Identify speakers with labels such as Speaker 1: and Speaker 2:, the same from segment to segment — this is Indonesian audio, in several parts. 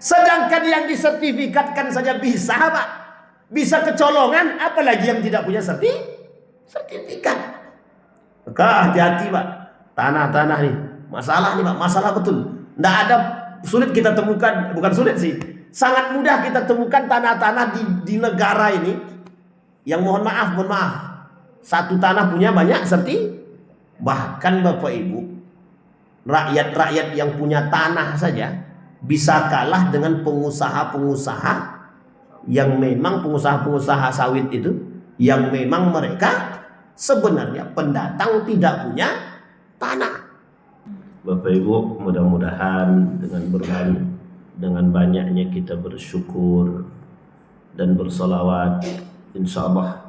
Speaker 1: Sedangkan yang disertifikatkan saja bisa, Pak. Bisa kecolongan, apalagi yang tidak punya sertifikat. Maka hati-hati, Pak. Tanah-tanah nih, masalah nih, Pak. Masalah betul. Tidak ada, sulit kita temukan, bukan sulit sih. Sangat mudah kita temukan tanah-tanah di negara ini yang mohon maaf, satu tanah punya banyak bahkan Bapak Ibu, rakyat-rakyat yang punya tanah saja bisa kalah dengan pengusaha-pengusaha yang memang pengusaha-pengusaha sawit itu yang memang mereka sebenarnya pendatang tidak punya tanah. Bapak Ibu, mudah-mudahan dengan banyaknya kita bersyukur dan bersolawat, insya Allah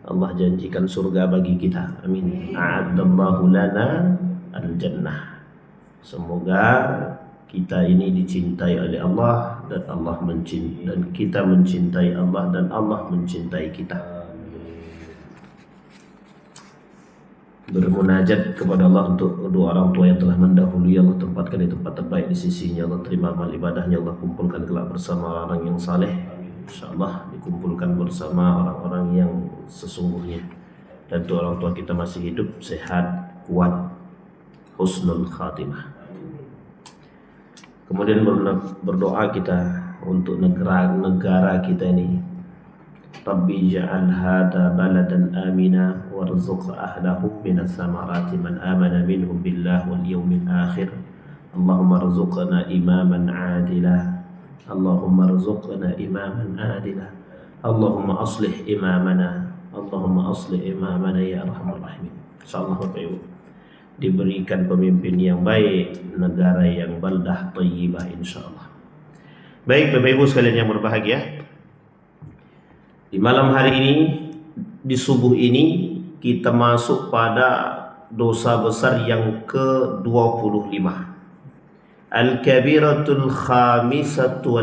Speaker 1: Allah janjikan surga bagi kita. Amin. A'adallahu lana al-jannah. Semoga kita ini dicintai oleh Allah dan Allah mencintai, dan kita mencintai Allah dan Allah mencintai kita. Bermunajat kepada Allah untuk kedua orang tua yang telah mendahului. Ya Allah, tempatkan di tempat terbaik di sisi-Nya. Allah, terima amal ibadahnya. Allah, kumpulkan kelak bersama orang yang saleh. InsyaAllah dikumpulkan bersama orang-orang yang sesungguhnya. Dan untuk orang tua kita masih hidup, sehat, kuat, husnul khatimah. Kemudian berdoa kita untuk negara kita ini. Rabbi ja'al hadha baladan amina warzuq ahlahu minas samarati man amana minhum billah wal yawmil akhir. Allahumma rzuqna imaman adila. Allahumma rzuqna imaman adila. Allahumma aslih imamana. Allahumma aslih imamana ya arhamar rahimin. Insyaallah Bapak Ibu diberikan pemimpin yang baik, negara yang baldah thayyibah insyaallah. Baik Bapak Ibu sekalian yang berbahagia, di malam hari ini, di subuh ini, kita masuk pada dosa besar yang ke-25. Al-kabiratul khamisatu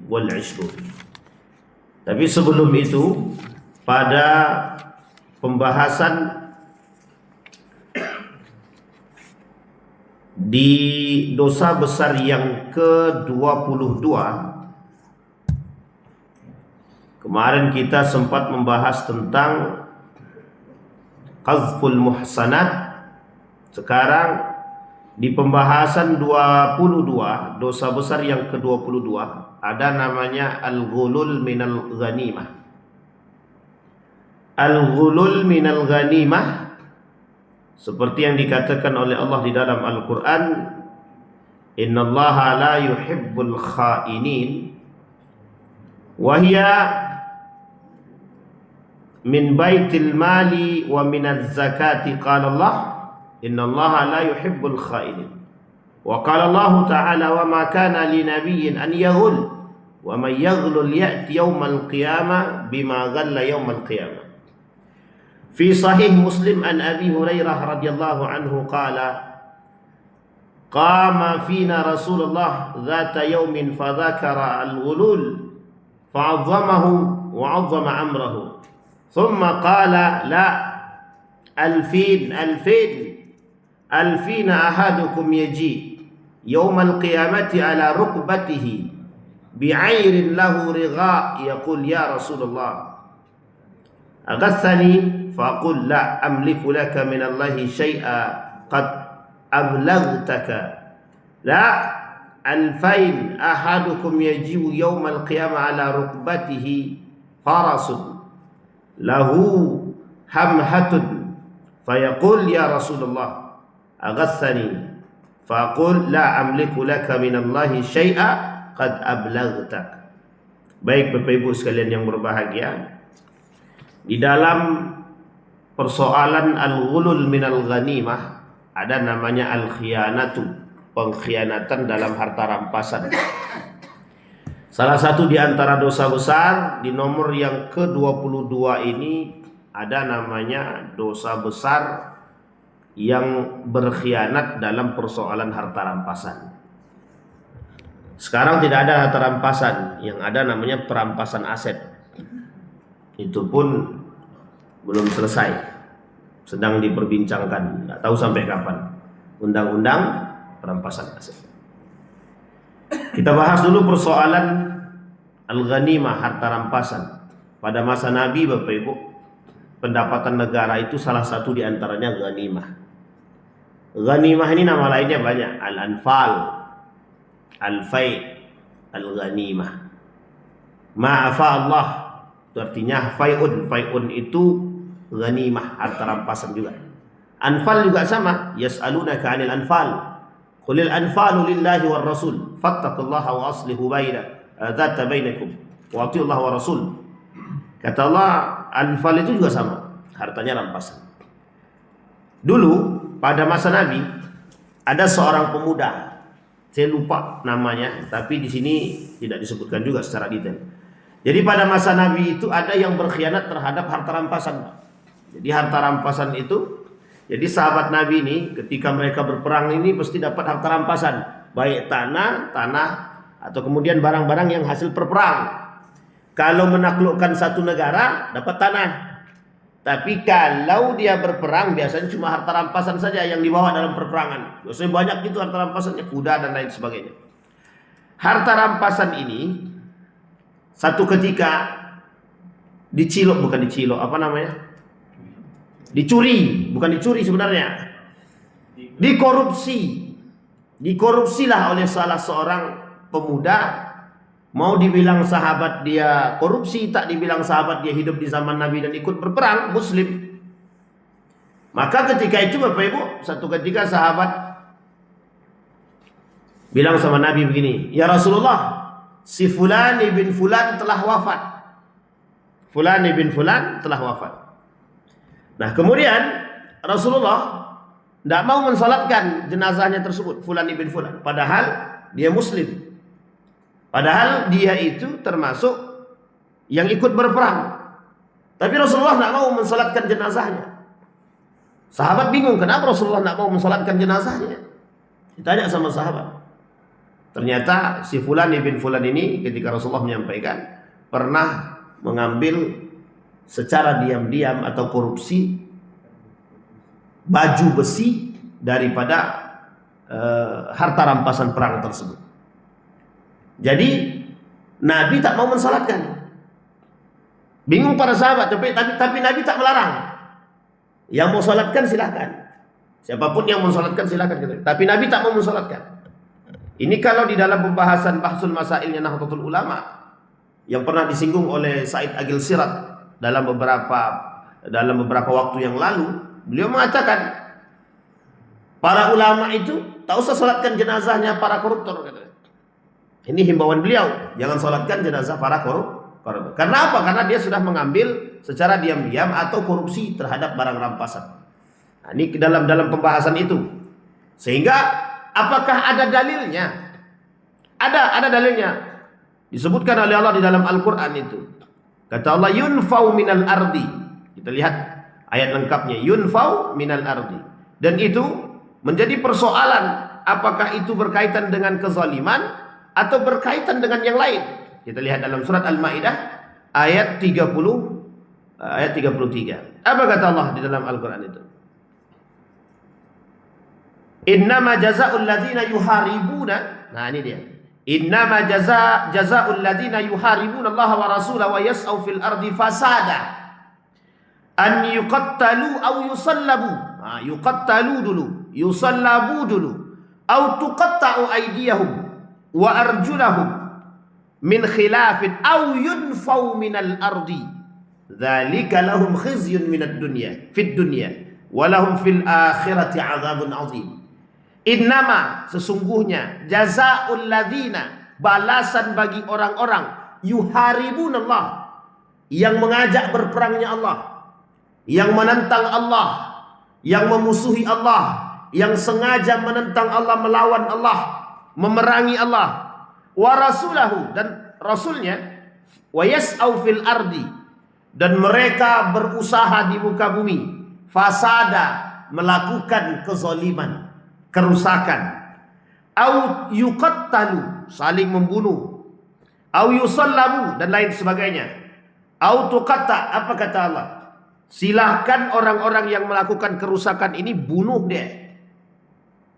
Speaker 1: wal ishrun. Tapi sebelum itu, pada pembahasan di dosa besar yang ke-22, kemarin kita sempat membahas tentang qazful muhsanat. Sekarang di pembahasan 22, dosa besar yang ke-22, ada namanya al-ghulul minal ghanimah. Al-ghulul minal ghanimah seperti yang dikatakan oleh Allah di dalam Al-Quran, innallaha la yuhibbul kha'inin wa hiya min baitil mali wa minaz zakati. Qala Allah innallaha la yuhibbul kha'inin. Wa qala Allah ta'ala wa ma kana li nabiyyin an yaghul wa man yaghlul ya'ti yawmal qiyamah bima ghalla yawmal qiyamah. Fi sahih Muslim an Abi Hurairah radhiyallahu anhu qala qama fina Rasulullah dhata yawmin fadhakara al-ghulul fa'azzamahu wa 'azzama amrahu. ثم قال لا ألفين أحدكم يجي يوم القيامة على ركبته بعير له رغاء يقول يا رسول الله أغثني فأقول لا أملك لك من الله شيئا قد أبلغتك. لا 2000 أحدكم يجي يوم القيامة على ركبته فرس lahu hamhatun fayaqul ya Rasulullah aghathani faqul la amliku laka minallahi syai'a qad ablaghtak. Baik Bapak Ibu sekalian yang berbahagia, di dalam persoalan al-ghulul minal ghanimah ada namanya al-khiyanatu, pengkhianatan dalam harta rampasan. Salah satu di antara dosa besar di nomor yang ke-22 ini ada namanya dosa besar yang berkhianat dalam persoalan harta rampasan. Sekarang tidak ada harta rampasan, yang ada namanya perampasan aset. Itu pun belum selesai, sedang diperbincangkan, tidak tahu sampai kapan undang-undang perampasan aset. Kita bahas dulu persoalan al-ghanimah, harta rampasan. Pada masa Nabi, Bapak Ibu, pendapatan negara itu salah satu diantaranya ghanimah. Ghanimah ini nama lainnya banyak. Al-anfal, al-fai, al-ghanimah. Ma'afa Allah, itu artinya fai'un. Fai'un itu ghanimah, harta rampasan juga. Anfal juga sama. Yas'alunaka 'anil anfal. Qulil anfalu lillahi war rasul. Fattaqullaha wa aslihu dzata bainakum. Wa atiullaha wa rasul. Kata Allah, anfal itu juga sama, hartanya rampasan. Dulu pada masa Nabi ada seorang pemuda, saya lupa namanya, tapi di sini tidak disebutkan juga secara detail. Jadi pada masa Nabi itu ada yang berkhianat terhadap harta rampasan. Jadi harta rampasan itu, jadi sahabat Nabi ini ketika mereka berperang ini pasti dapat harta rampasan, baik tanah atau kemudian barang-barang yang hasil perperang. Kalau menaklukkan satu negara dapat tanah. Tapi kalau dia berperang biasanya cuma harta rampasan saja yang dibawa dalam perperangan. Biasanya banyak itu harta rampasannya, kuda dan lain sebagainya. Harta rampasan ini satu ketika dicuri, bukan dicuri sebenarnya. Dikorupsilah oleh salah seorang pemuda. Mau dibilang sahabat dia korupsi, tak dibilang sahabat dia hidup di zaman Nabi dan ikut berperang, muslim. Maka ketika itu Bapak Ibu, satu ketika sahabat bilang sama Nabi begini, "Ya Rasulullah, si Fulan bin Fulan telah wafat. Fulan bin Fulan telah wafat." Nah kemudian Rasulullah tidak mau mensalatkan jenazahnya tersebut, Fulan bin Fulan. Padahal dia muslim. Padahal dia itu termasuk yang ikut berperang. Tapi Rasulullah tidak mau mensalatkan jenazahnya. Sahabat bingung, kenapa Rasulullah tidak mau mensalatkan jenazahnya? Ditanya sama sahabat. Ternyata si Fulan bin Fulan ini ketika Rasulullah menyampaikan pernah mengambil secara diam-diam atau korupsi baju besi daripada harta rampasan perang tersebut. Jadi Nabi tak mau mensalatkan. Bingung para sahabat, tapi Nabi tak melarang. Yang mau salatkan silahkan. Siapapun yang mau salatkan silahkan. Tapi Nabi tak mau mensalatkan. Ini kalau di dalam pembahasan Bahsul Masailnya Nahdlatul Ulama yang pernah disinggung oleh Said Agil Sirat dalam beberapa waktu yang lalu, beliau mengatakan para ulama itu tak usah salatkan jenazahnya para koruptor. Ini himbauan beliau, jangan salatkan jenazah para koruptor. Karena apa? Karena dia sudah mengambil secara diam-diam atau korupsi terhadap barang rampasan. Nah, ini dalam pembahasan itu. Sehingga apakah ada dalilnya? Ada dalilnya. Disebutkan oleh Allah di dalam Al-Qur'an itu. Kata Allah, yunfau minal ardi. Kita lihat ayat lengkapnya, yunfau minal ardi. Dan itu menjadi persoalan, apakah itu berkaitan dengan kezaliman atau berkaitan dengan yang lain. Kita lihat dalam surat Al-Maidah ayat 30 ayat 33. Apa kata Allah di dalam Al-Qur'an itu? Innama jazaa'ul ladzina yuharibuna. Nah, ini dia. Innama jazaa'ul ladzina yuharibuna Allah wa rasulahu wa yas'au fil ardi fasada an yuqattalu aw yusallabu. Nah, yuqattalu dulu, yusallabu dulu, aw tuqatta'u aydiyahum wa arjulahum min khilafin aw yunfau minal ardi dzalika lahum khizyun minad dunya fid dunya wa lahum fil akhirati adzabun azim. Innama, sesungguhnya, jazaa'ul ladzina, balasan bagi orang-orang yuharibunallah, yang mengajak berperangnya Allah, yang menentang Allah, yang memusuhi Allah, yang sengaja menentang Allah, melawan Allah, memerangi Allah, wa rasulahu, dan rasulnya, wa yas'au fil ardi, dan mereka berusaha di muka bumi, fasada, melakukan kezaliman, kerusakan, au yuqattalu, saling membunuh, au yusallamu, dan lain sebagainya, au tuqatta. Apa kata Allah? Silahkan orang-orang yang melakukan kerusakan ini bunuh dia,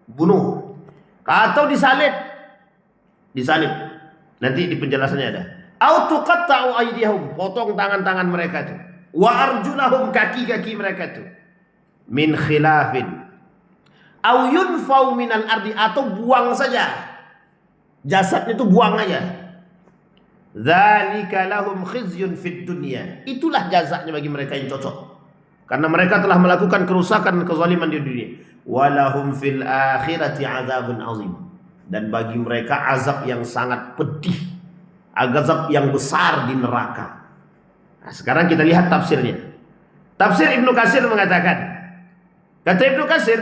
Speaker 1: bunuh, atau disalib, disalib. Nanti di penjelasannya ada. Au tuqatta'u aydihum, potong tangan-tangan mereka itu. Wa arjulahum, kaki-kaki mereka itu. Min khilafin. Au yunfau minal ardi, atau buang saja. Jasadnya itu buang aja. Dzalika lahum khizyun fid dunya. Itulah jazanya bagi mereka yang cocok. Karena mereka telah melakukan kerusakan dan kezaliman di dunia. Walahum fil akhirati azabun azim. Dan bagi mereka azab yang sangat pedih. Azab yang besar di neraka. Nah, sekarang kita lihat tafsirnya. Tafsir Ibnu Katsir mengatakan, kata Ibnu Katsir,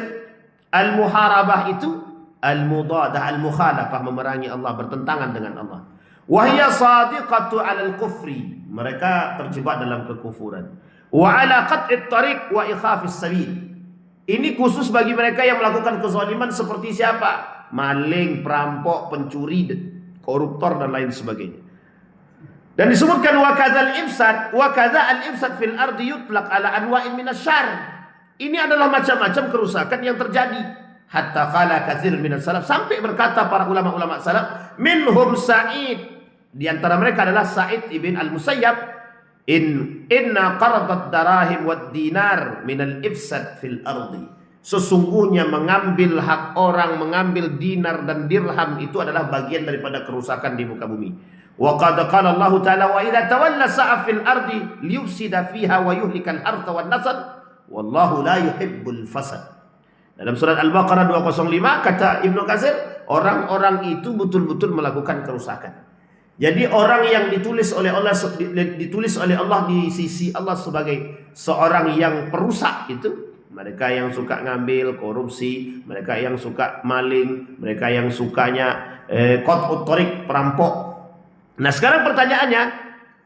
Speaker 1: al-muharabah itu al-mudadah, al-mukhalafah, memerangi Allah, bertentangan dengan Allah. Wahya sadiqatu 'alal kufri, mereka terjebak dalam kekufuran. Wa 'ala qat'it tariq wa ikhafis sabil. Ini khusus bagi mereka yang melakukan kezaliman seperti siapa? Maling, perampok, pencuri, koruptor dan lain sebagainya. Dan disebutkan wa kadzal ifsad, wa kadza al ifsad fil ardi yutlaq 'ala anwa'in minasyarr. Ini adalah macam-macam kerusakan yang terjadi. Hatta qala katsir minas salaf, sampai berkata para ulama-ulama salaf, minhum Sa'id, di antara mereka adalah Sa'id ibn al-Musayyab, inna qardat darahim wad dinar minal ifsad fil ardi. Sesungguhnya mengambil hak orang, mengambil dinar dan dirham itu adalah bagian daripada kerusakan di muka bumi. Wa qad qala Allah Ta'ala, wa idza tawalla sa'a fil ardi liyufsida fiha wa yuhlikal harta wan nasl wallahu la yuhibbul fasad. Dalam surat Al-Baqarah 205 kata Ibnu Katsir, orang-orang itu betul-betul melakukan kerusakan. Jadi orang yang ditulis oleh Allah di sisi Allah sebagai seorang yang perusak itu, mereka yang suka ngambil, korupsi, mereka yang suka maling, mereka yang sukanya qat'ut thariq, perampok. Nah, sekarang pertanyaannya,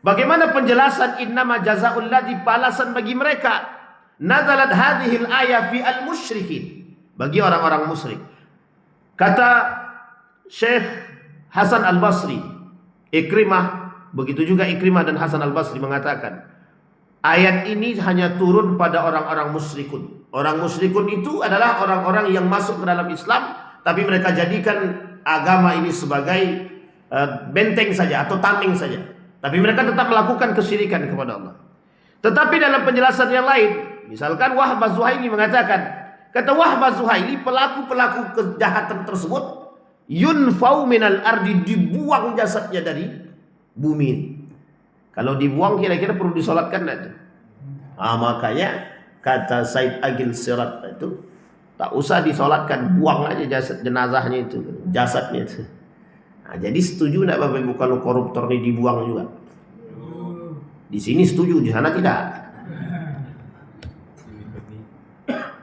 Speaker 1: bagaimana penjelasan innama jazaa'ul ladzi, balasan bagi mereka? Nazalat hadhil ayah fi al-musyrikin, bagi orang-orang musyrik. Kata Syekh Hasan Al-Basri, Ikrimah, begitu juga Ikrimah dan Hasan Al-Basri mengatakan, ayat ini hanya turun pada orang-orang musyrikun. Orang musyrikun itu adalah orang-orang yang masuk ke dalam Islam, tapi mereka jadikan agama ini sebagai benteng saja atau tameng saja. Tapi mereka tetap melakukan kesyirikan kepada Allah. Tetapi dalam penjelasan yang lain, misalkan Wahb Az-Zuhaili mengatakan, kata Wahb Az-Zuhaili, pelaku-pelaku kejahatan tersebut yunfau minal ardi, dibuang jasadnya dari bumi. Kalau dibuang kira-kira perlu disolatkan enggak? Makanya kata Said Agil Sirat itu, tak usah disolatkan, buang aja jasad, jenazahnya itu, jasadnya itu. Nah, jadi setuju enggak Bapak Ibu kalau koruptor ini dibuang juga? Di sini setuju, di sana tidak.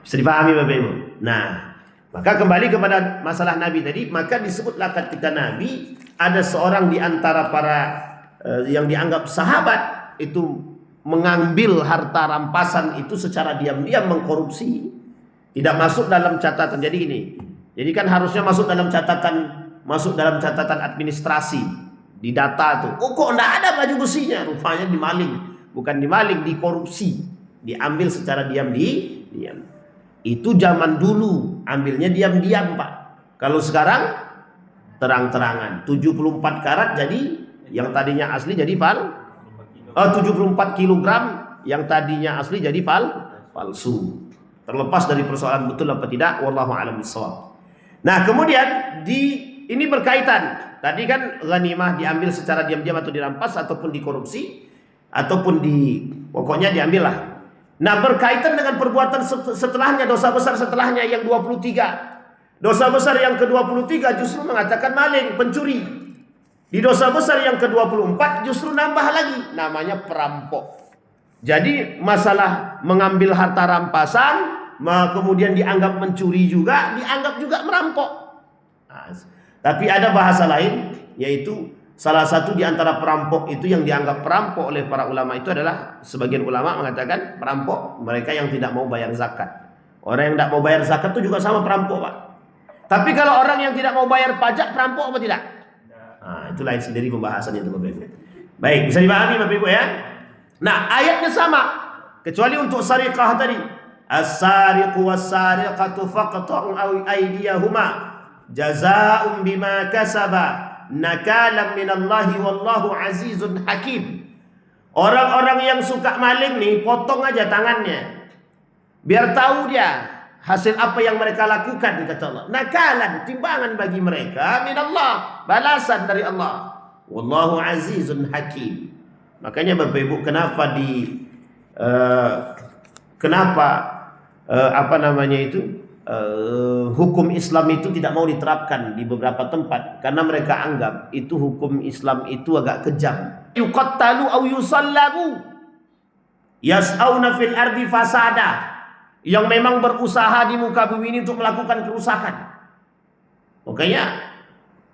Speaker 1: Bisa dipahami Bapak Ibu? Nah, maka kembali kepada masalah Nabi tadi, maka disebutlah ketika Nabi ada seorang di antara para yang dianggap sahabat itu mengambil harta rampasan itu secara diam-diam, mengkorupsi, tidak masuk dalam catatan. Jadi ini, jadi kan harusnya masuk dalam catatan administrasi di data tuh. Oh, kok enggak ada baju besinya? Rupanya dimaling, bukan dimaling, dikorupsi, diambil secara diam. Itu zaman dulu, ambilnya diam-diam Pak. Kalau sekarang terang-terangan, 74 karat jadi yang tadinya asli jadi 74 kilogram yang tadinya asli jadi palsu. Terlepas dari persoalan betul apa tidak, wallahu a'lam bishawab. Nah, kemudian ini berkaitan. Tadi kan ghanimah diambil secara diam-diam atau dirampas ataupun dikorupsi ataupun pokoknya diambil lah. Nah, berkaitan dengan perbuatan setelahnya, dosa besar setelahnya yang 23. Dosa besar yang ke-23 justru mengatakan maling, pencuri. Di dosa besar yang ke-24 justru nambah lagi, namanya perampok. Jadi masalah mengambil harta rampasan, kemudian dianggap mencuri juga, dianggap juga merampok. Nah, tapi ada bahasa lain, yaitu salah satu di antara perampok itu yang dianggap perampok oleh para ulama itu adalah, sebagian ulama mengatakan perampok mereka yang tidak mau bayar zakat. Orang yang tidak mau bayar zakat itu juga sama perampok Pak. Tapi kalau orang yang tidak mau bayar pajak, perampok apa tidak? Nah, itu lain sendiri pembahasannya itu Bapak Ibu. Baik, bisa dipahami Bapak Ibu ya. Nah, ayatnya sama, kecuali untuk sariqah tadi. As-sariqu was-sariqatu faqta'u aydiyahuma jazaa'un bima kasaba nakalam minallahi wallahu azizun hakim. Orang-orang yang suka maling nih, potong aja tangannya. Biar tahu dia hasil apa yang mereka lakukan, kata Allah. Nakalan, timbangan bagi mereka minallah, balasan dari Allah. Wallahu azizun hakim. Makanya Bapak Ibu, kenapa hukum Islam itu tidak mau diterapkan di beberapa tempat, karena mereka anggap itu hukum Islam itu agak kejam. Yuqattalu aw yusallabu yas'auna fil ardi fasada, yang memang berusaha di muka bumi ini untuk melakukan kerusakan. Makanya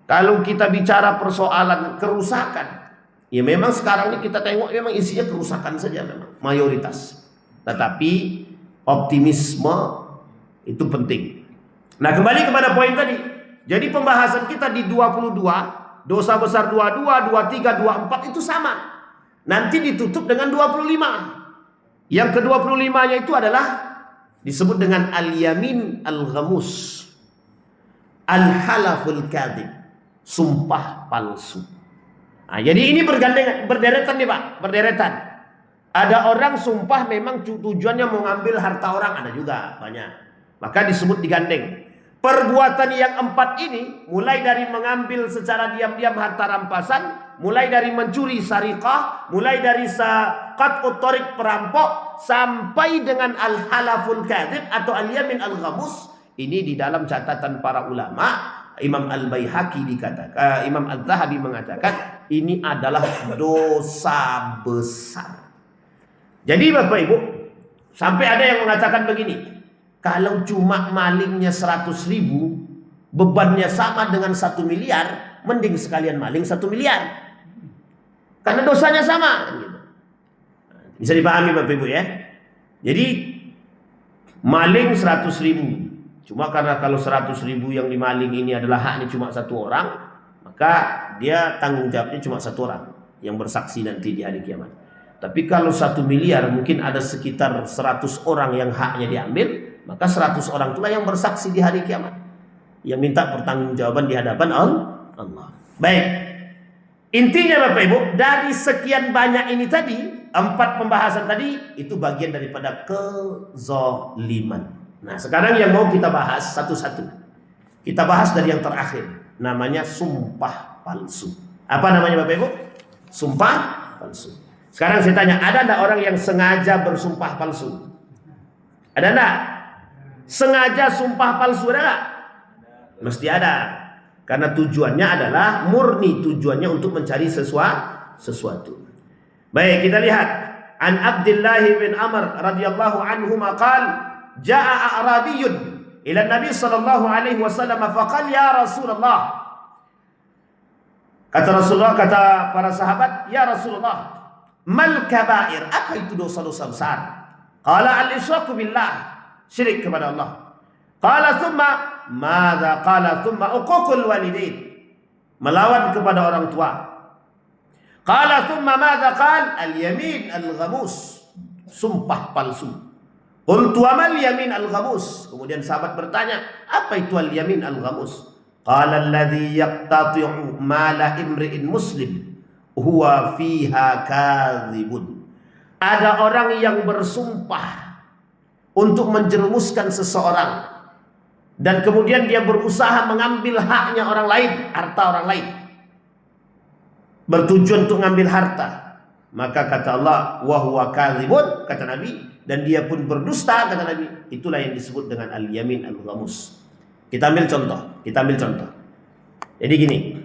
Speaker 1: kalau kita bicara persoalan kerusakan, ya memang sekarang ini kita tengok memang isinya kerusakan saja memang mayoritas. Tetapi optimisme itu penting. Nah, kembali kepada poin tadi. Jadi pembahasan kita di 22, dosa besar 22, 23, 24 itu sama. Nanti ditutup dengan 25. Yang ke-25-nya itu adalah disebut dengan al-yamin al-ghamus, al-halaful kadhib, sumpah palsu. Nah, jadi ini berderetan nih Pak, berderetan. Ada orang sumpah memang tujuannya mau ngambil harta orang, ada juga banyak. Maka disebut digandeng. Perbuatan yang 4 ini, mulai dari mengambil secara diam-diam harta rampasan, mulai dari mencuri sariqah, mulai dari qat'ut thariq perampok, sampai dengan al-halaful kadhib atau al-yamin al-ghamus. Ini di dalam catatan para ulama. Imam Al-Baihaqi dikatakan, Imam Al-Zahabi mengatakan ini adalah dosa besar. Jadi Bapak Ibu, sampai ada yang mengatakan begini, kalau cuma malingnya 100.000, bebannya sama dengan 1 miliar, mending sekalian maling 1 miliar. Karena dosanya sama. Bisa dipahami Bapak Ibu ya. Jadi maling 100.000. Cuma karena kalau 100.000 yang dimaling ini adalah haknya cuma 1 orang, maka dia tanggung jawabnya cuma 1 orang yang bersaksi nanti di hari kiamat. Tapi kalau 1 miliar mungkin ada sekitar 100 orang yang haknya diambil, maka 100 orang itulah yang bersaksi di hari kiamat, yang minta pertanggungjawaban di hadapan Allah. Baik. Intinya Bapak Ibu, dari sekian banyak ini tadi, 4 pembahasan tadi itu bagian daripada kezaliman. Nah, sekarang yang mau kita bahas satu-satu. Kita bahas dari yang terakhir, namanya sumpah palsu. Apa namanya Bapak Ibu? Sumpah palsu. Sekarang saya tanya, ada enggak orang yang sengaja bersumpah palsu? Ada enggak? Sengaja sumpah palsu ada enggak? Mesti ada. Karena tujuannya adalah murni, tujuannya untuk mencari sesuatu. Baik, kita lihat. An Abdullah bin Amr radhiyallahu anhu maqal, jaa a'rabiyyun ila Nabi sallallahu alaihi wasallam faqala ya Rasulullah. Kata Rasulullah, kata para sahabat, ya Rasulullah, mal kabair, apa itu dosa-dosa besar? Qala al-isyraku billah, syirik kepada Allah. Qala thumma madza? Qala thumma uququl walidain, melawan kepada orang tua. Qala thumma madza? Qala al-yamin al-ghamus, sumpah palsu. Qultu wa mal yamin al-ghamus? Kemudian sahabat bertanya, apa itu al-yamin al-ghamus? Qala alladhi yaqtati'u mala imri'in muslim huwa fiha kadzibun. Ada orang yang bersumpah untuk menjerumuskan seseorang, dan kemudian dia berusaha mengambil haknya orang lain, harta orang lain, bertujuan untuk mengambil harta. Maka kata Allah, wa huwa kadzibun, kata Nabi, dan dia pun berdusta, kata Nabi. Itulah yang disebut dengan al-yamin al-ghamus. Kita ambil contoh. Jadi gini,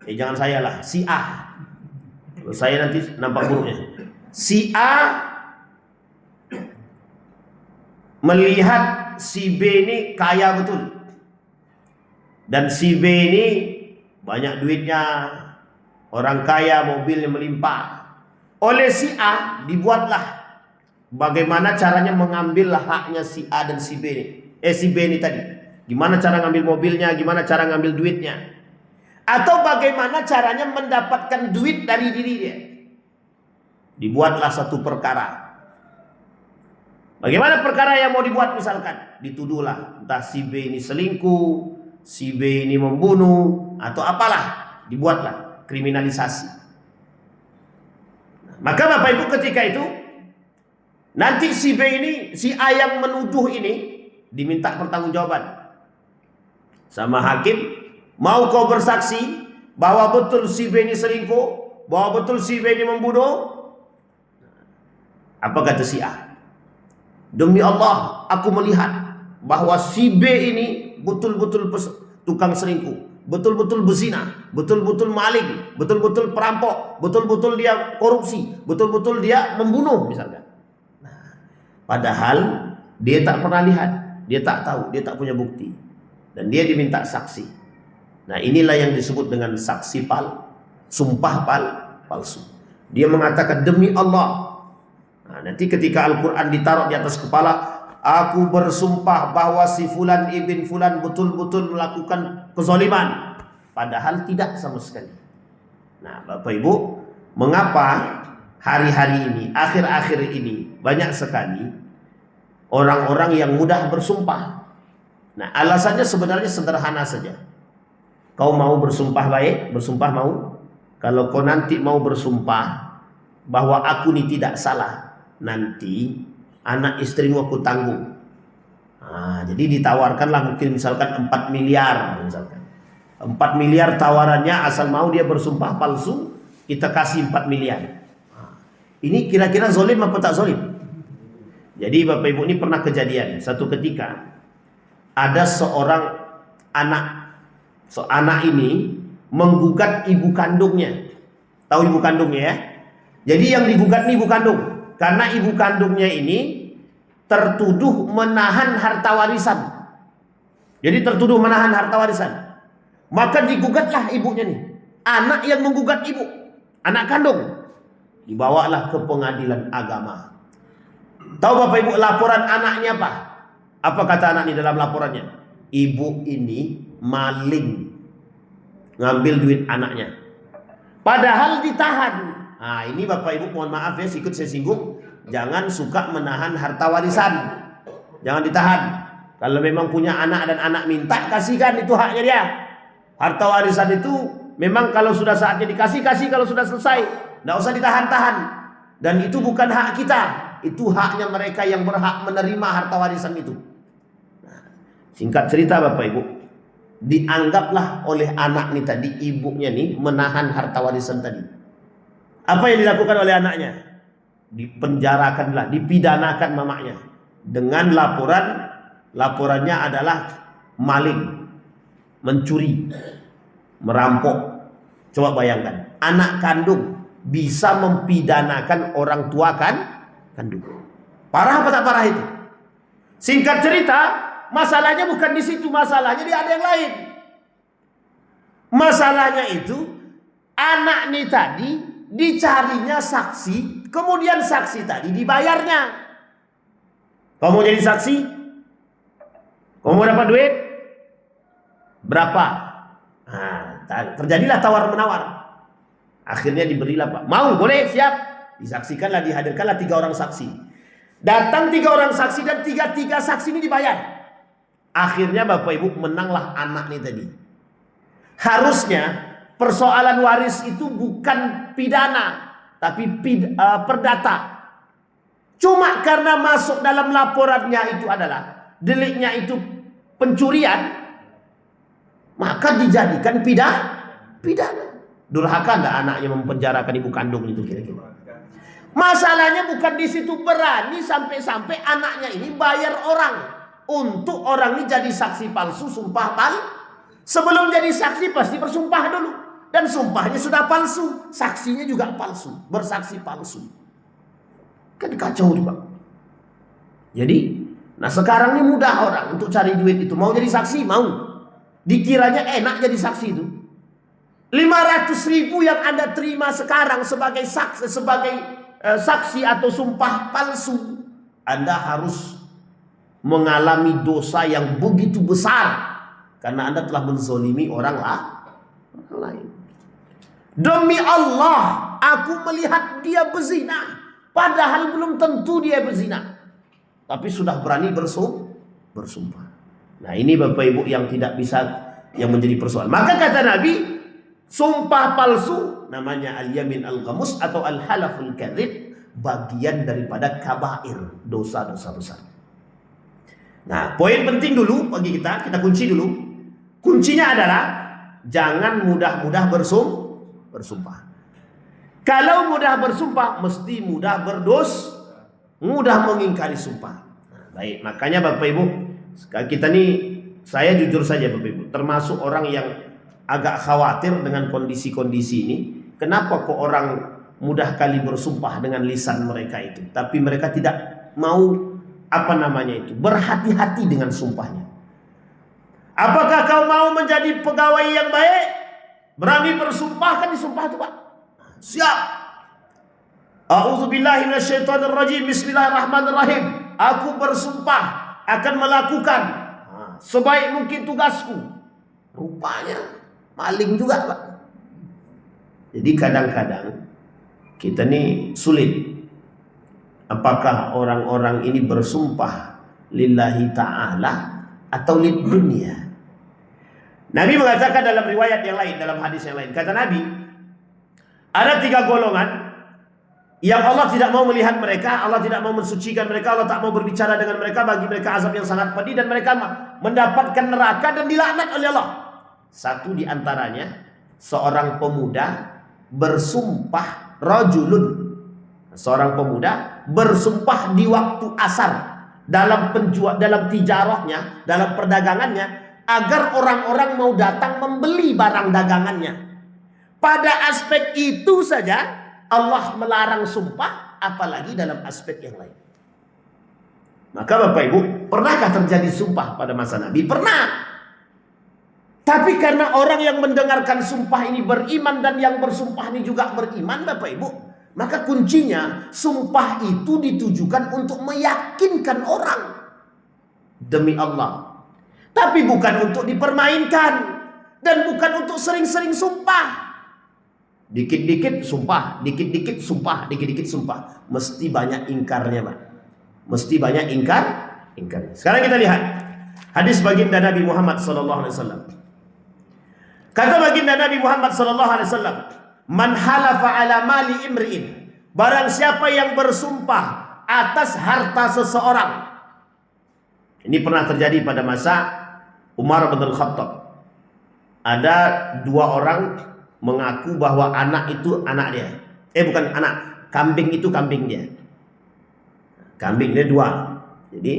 Speaker 1: jangan saya lah, si A. Saya nanti nampak buruknya. Si A melihat si B ini kaya betul, dan si B ini banyak duitnya, orang kaya, mobilnya melimpah. Oleh si A dibuatlah bagaimana caranya mengambil haknya si A dan si B ini. Si B ini tadi, gimana cara ngambil mobilnya, gimana cara ngambil duitnya, atau bagaimana caranya mendapatkan duit dari diri dia. Dibuatlah satu perkara. Bagaimana perkara yang mau dibuat? Misalkan dituduhlah entah si B ini selingkuh, si B ini membunuh atau apalah, dibuatlah kriminalisasi. Maka Bapak Ibu ketika itu nanti si B ini, si A yang menuduh ini diminta pertanggungjawaban sama hakim, mau kau bersaksi bahwa betul si B ini selingkuh, bahwa betul si B ini membunuh? Apa kata si A? Demi Allah, aku melihat bahwa si B ini betul-betul tukang selingkuh, betul-betul berzina, betul-betul maling, betul-betul perampok, betul-betul dia korupsi, betul-betul dia membunuh misalkan. Nah, padahal dia tak pernah lihat, dia tak tahu, dia tak punya bukti, dan dia diminta saksi. Nah, inilah yang disebut dengan saksi sumpah palsu. Dia mengatakan demi Allah. Nah, nanti ketika Al-Quran ditaruh di atas kepala, aku bersumpah bahwa si Fulan ibn Fulan betul-betul melakukan kezaliman, padahal tidak sama sekali. Nah, Bapak Ibu, mengapa hari-hari ini, akhir-akhir ini banyak sekali orang-orang yang mudah bersumpah? Nah, alasannya sebenarnya sederhana saja. Kau mau bersumpah baik, bersumpah mau. Kalau kau nanti mau bersumpah bahwa aku ini tidak salah, nanti anak istrimu aku tanggung. Nah, jadi ditawarkanlah mungkin misalkan 4 miliar misalkan. 4 miliar tawarannya, asal mau dia bersumpah palsu, kita kasih 4 miliar. Nah, ini kira-kira zolim apa tak zolim? Jadi Bapak Ibu, ini pernah kejadian. Satu ketika ada seorang anak ini menggugat ibu kandungnya. Tahu ibu kandungnya ya? Jadi yang digugat ini ibu kandung, karena ibu kandungnya ini tertuduh menahan harta warisan. Jadi tertuduh menahan harta warisan. Maka digugatlah ibunya nih. Anak yang menggugat ibu, anak kandung, dibawalah ke pengadilan agama. Tahu Bapak Ibu laporan anaknya apa? Apa kata anak ini dalam laporannya? Ibu ini maling, ngambil duit anaknya, padahal ditahan. Nah, ini Bapak Ibu mohon maaf ya, ikut saya singgung. Jangan suka menahan harta warisan, jangan ditahan. Kalau memang punya anak dan anak minta, kasihkan, itu haknya dia. Harta warisan itu memang kalau sudah saatnya dikasih, kasih. Kalau sudah selesai, tidak usah ditahan-tahan. Dan itu bukan hak kita, itu haknya mereka yang berhak menerima harta warisan itu. Nah, singkat cerita Bapak Ibu, dianggaplah oleh anak nih tadi, ibunya nih menahan harta warisan tadi. Apa yang dilakukan oleh anaknya? Dipenjarakanlah, dipidanakan mamanya dengan laporannya adalah maling, mencuri, merampok. Coba bayangkan, anak kandung bisa mempidanakan orang tua kandung. Parah apa tak parah itu? Singkat cerita, masalahnya bukan di situ, masalahnya di ada yang lain. Masalahnya itu anak nih tadi dicarinya saksi, kemudian saksi tadi dibayarnya. Kamu mau jadi saksi? Kamu mau dapat duit? Berapa? Nah, terjadilah tawar-menawar. Akhirnya diberilah Pak. Mau, boleh, siap. Disaksikanlah, dihadirkanlah 3 orang saksi. Datang 3 orang saksi dan 3 saksi ini dibayar. Akhirnya Bapak Ibu menanglah anak nih tadi. Harusnya persoalan waris itu bukan pidana, tapi perdata. Cuma karena masuk dalam laporannya itu adalah deliknya itu pencurian, maka dijadikan pidana. Durhaka enggak anaknya mempenjarakan ibu kandung itu kira-kira? Masalahnya bukan di situ, berani sampai-sampai anaknya ini bayar orang untuk orang ini jadi saksi palsu, sumpah Sebelum jadi saksi pasti bersumpah dulu. Dan sumpahnya sudah palsu, saksinya juga palsu, bersaksi palsu. Kan kacau juga. Jadi, nah sekarang ini mudah orang untuk cari duit itu. Mau jadi saksi, mau. Dikiranya enak jadi saksi itu. 500.000 yang Anda terima sekarang sebagai saksi atau sumpah palsu, Anda harus mengalami dosa yang begitu besar karena Anda telah menzolimi orang lain. Demi Allah, aku melihat dia berzina, padahal belum tentu dia berzina, tapi sudah berani bersumpah. Nah, ini Bapak Ibu yang tidak bisa yang menjadi persoalan. Maka kata Nabi, sumpah palsu namanya al-yamin al-ghamus atau al-halaful kadzib, bagian daripada kabair, dosa-dosa besar. Nah, poin penting dulu bagi kita kunci dulu. Kuncinya adalah jangan mudah-mudah bersumpah. Kalau mudah bersumpah, mesti mudah mudah mengingkari sumpah. Nah, baik, makanya Bapak Ibu, kita nih, saya jujur saja Bapak Ibu, termasuk orang yang agak khawatir dengan kondisi-kondisi ini. Kenapa kok orang mudah kali bersumpah dengan lisan mereka itu, tapi mereka tidak mau berhati-hati dengan sumpahnya. Apakah kau mau menjadi pegawai yang baik? Berani bersumpah, kan disumpah itu Pak. Siap. A'udzubillahi minasyaitonirrajim. Bismillahirrahmanirrahim. Aku bersumpah akan melakukan sebaik mungkin tugasku. Rupanya maling juga Pak. Jadi kadang-kadang kita nih sulit. Apakah orang-orang ini bersumpah lillahi ta'ala atau lid dunia? Nabi mengatakan dalam riwayat yang lain, dalam hadis yang lain, kata Nabi, ada 3 golongan yang Allah tidak mau melihat mereka, Allah tidak mau mensucikan mereka, Allah tak mau berbicara dengan mereka, bagi mereka azab yang sangat pedih dan mereka mendapatkan neraka dan dilaknat oleh Allah. Satu di antaranya seorang pemuda bersumpah, seorang pemuda bersumpah di waktu asar dalam tijarahnya, dalam perdagangannya, agar orang-orang mau datang membeli barang dagangannya. Pada aspek itu saja Allah melarang sumpah, apalagi dalam aspek yang lain. Maka Bapak Ibu, pernahkah terjadi sumpah pada masa Nabi? Pernah. Tapi karena orang yang mendengarkan sumpah ini beriman dan yang bersumpah ini juga beriman Bapak Ibu, maka kuncinya sumpah itu ditujukan untuk meyakinkan orang demi Allah. Tapi bukan untuk dipermainkan dan bukan untuk sering-sering sumpah. Dikit-dikit sumpah, dikit-dikit sumpah, dikit-dikit sumpah. Mesti banyak ingkarnya Pak. Mesti banyak ingkarnya. Sekarang kita lihat hadis baginda Nabi Muhammad SAW. Kata baginda Nabi Muhammad SAW, man halafa ala mali imri'in, barang siapa yang bersumpah atas harta seseorang. Ini pernah terjadi pada masa Umar bin Khattab. Ada 2 orang mengaku bahwa anak itu anak dia. Bukan anak, kambing itu kambing dia. Kambingnya 2. Jadi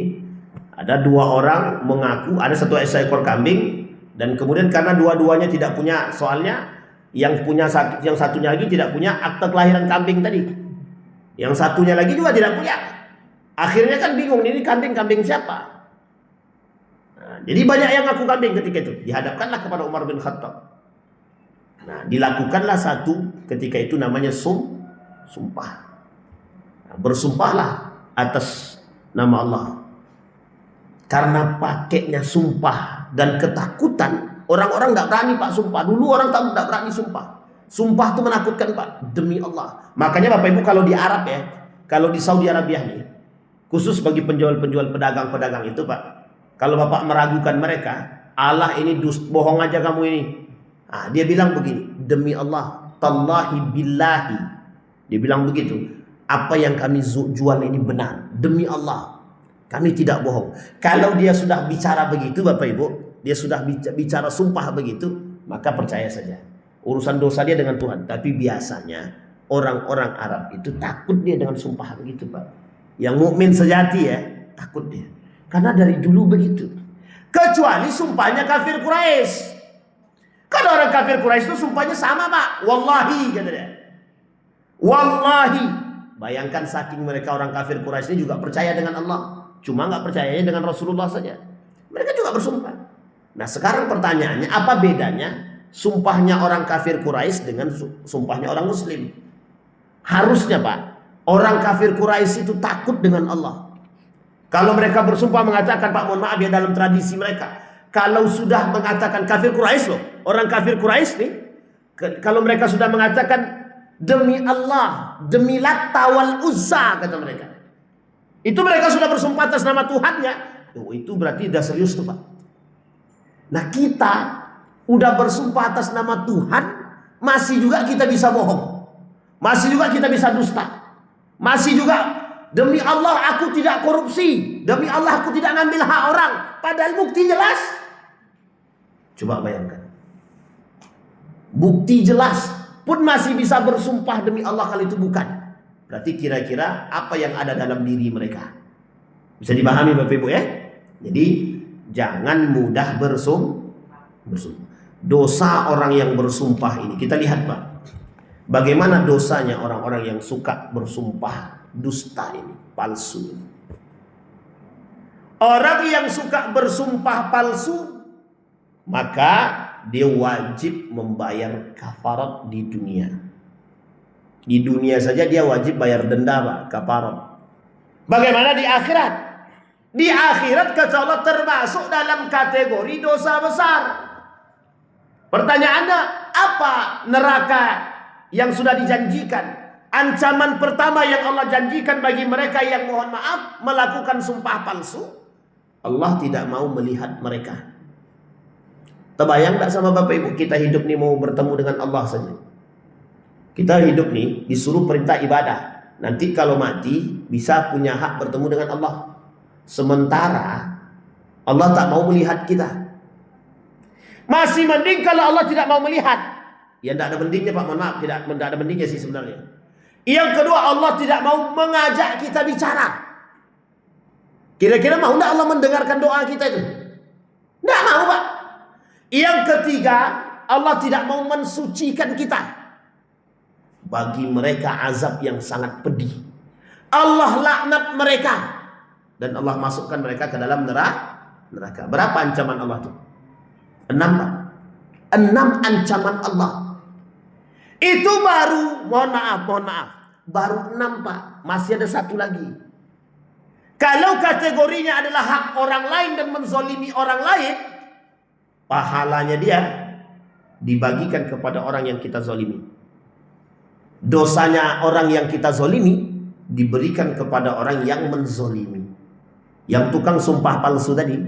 Speaker 1: ada 2 orang mengaku ada 1 ekor kambing, dan kemudian karena dua-duanya tidak punya, soalnya yang satunya lagi tidak punya akte kelahiran kambing tadi. Yang satunya lagi juga tidak punya. Akhirnya kan bingung, ini kambing siapa? Nah, jadi banyak yang ngaku kambing ketika itu. Dihadapkanlah kepada Umar bin Khattab. Nah, dilakukanlah satu ketika itu namanya sumpah. Nah, bersumpahlah atas nama Allah. Karena pakainya sumpah dan ketakutan, orang-orang tidak berani Pak sumpah. Dulu orang tidak berani sumpah. Sumpah itu menakutkan Pak, demi Allah. Makanya Bapak Ibu kalau di Arab ya, kalau di Saudi Arabia nih, khusus bagi penjual-penjual pedagang-pedagang itu Pak, kalau Bapak meragukan mereka, Allah ini bohong aja kamu ini. Nah, dia bilang begini, demi Allah, tallahi billahi. Dia bilang begitu, apa yang kami jual ini benar, demi Allah, kami tidak bohong. Kalau dia sudah bicara begitu Bapak Ibu, dia sudah bicara sumpah begitu, maka percaya saja. Urusan dosa dia dengan Tuhan. Tapi biasanya orang-orang Arab itu takut dia dengan sumpah begitu Pak. Yang mukmin sejati ya, takut dia. Karena dari dulu begitu. Kecuali sumpahnya kafir Quraisy. Kalau orang kafir Quraisy itu sumpahnya sama Pak. Wallahi kata dia. Wallahi. Bayangkan saking mereka orang kafir Quraisy ini juga percaya dengan Allah. Cuma nggak percayanya dengan Rasulullah saja. Mereka juga bersumpah. Nah sekarang pertanyaannya, apa bedanya sumpahnya orang kafir Quraisy dengan sumpahnya orang Muslim? Harusnya Pak, orang kafir Quraisy itu takut dengan Allah. Kalau mereka bersumpah mengatakan, Pak mohon maaf ya, dalam tradisi mereka, kalau sudah mengatakan kafir Quraisy loh, orang kafir Quraisy nih, kalau mereka sudah mengatakan demi Allah, demi Latta wal Uzza kata mereka, itu mereka sudah bersumpah atas nama Tuhannya. Oh, itu berarti udah serius tuh Pak. Nah kita Udah bersumpah atas nama Tuhan, masih juga kita bisa bohong. Masih juga kita bisa dusta. Masih juga, demi Allah aku tidak korupsi, demi Allah aku tidak ngambil hak orang, padahal bukti jelas. Coba bayangkan. Bukti jelas pun masih bisa bersumpah demi Allah kalau itu bukan. Berarti kira-kira apa yang ada dalam diri mereka? Bisa dipahami Bapak Ibu ya? Jadi jangan mudah bersumpah. Dosa orang yang bersumpah ini, kita lihat Pak, bagaimana dosanya orang-orang yang suka bersumpah dusta ini, palsu. Orang yang suka bersumpah palsu, maka dia wajib membayar kafarat di dunia. Di dunia saja dia wajib bayar denda Pak, kafarat. Bagaimana di akhirat? Di akhirat kata Allah termasuk dalam kategori dosa besar. Pertanyaannya, apa neraka yang sudah dijanjikan? Ancaman pertama yang Allah janjikan bagi mereka yang mohon maaf melakukan sumpah palsu, Allah tidak mau melihat mereka. Terbayang tak sama Bapak Ibu, kita hidup nih mau bertemu dengan Allah saja. Kita hidup nih disuruh perintah ibadah. Nanti kalau mati bisa punya hak bertemu dengan Allah. Sementara Allah tak mau melihat kita. Masih mending kalau Allah tidak mau melihat. Ya tidak ada mendingnya Pak, mohon maaf, tidak ada mendingnya sih sebenarnya. Yang kedua, Allah tidak mau mengajak kita bicara. Kira-kira mau tidak Allah mendengarkan doa kita itu? Tidak mau Pak. Yang ketiga, Allah tidak mau mensucikan kita. Bagi mereka azab yang sangat pedih. Allah laknat mereka. Dan Allah masukkan mereka ke dalam neraka. Berapa ancaman Allah itu? 6 Pak. 6 ancaman Allah. Itu baru, mohon maaf, baru 6 Pak. Masih ada satu lagi. Kalau kategorinya adalah hak orang lain dan menzolimi orang lain, pahalanya dia dibagikan kepada orang yang kita zolimi. Dosanya orang yang kita zolimi diberikan kepada orang yang menzolimi. Yang tukang sumpah palsu tadi,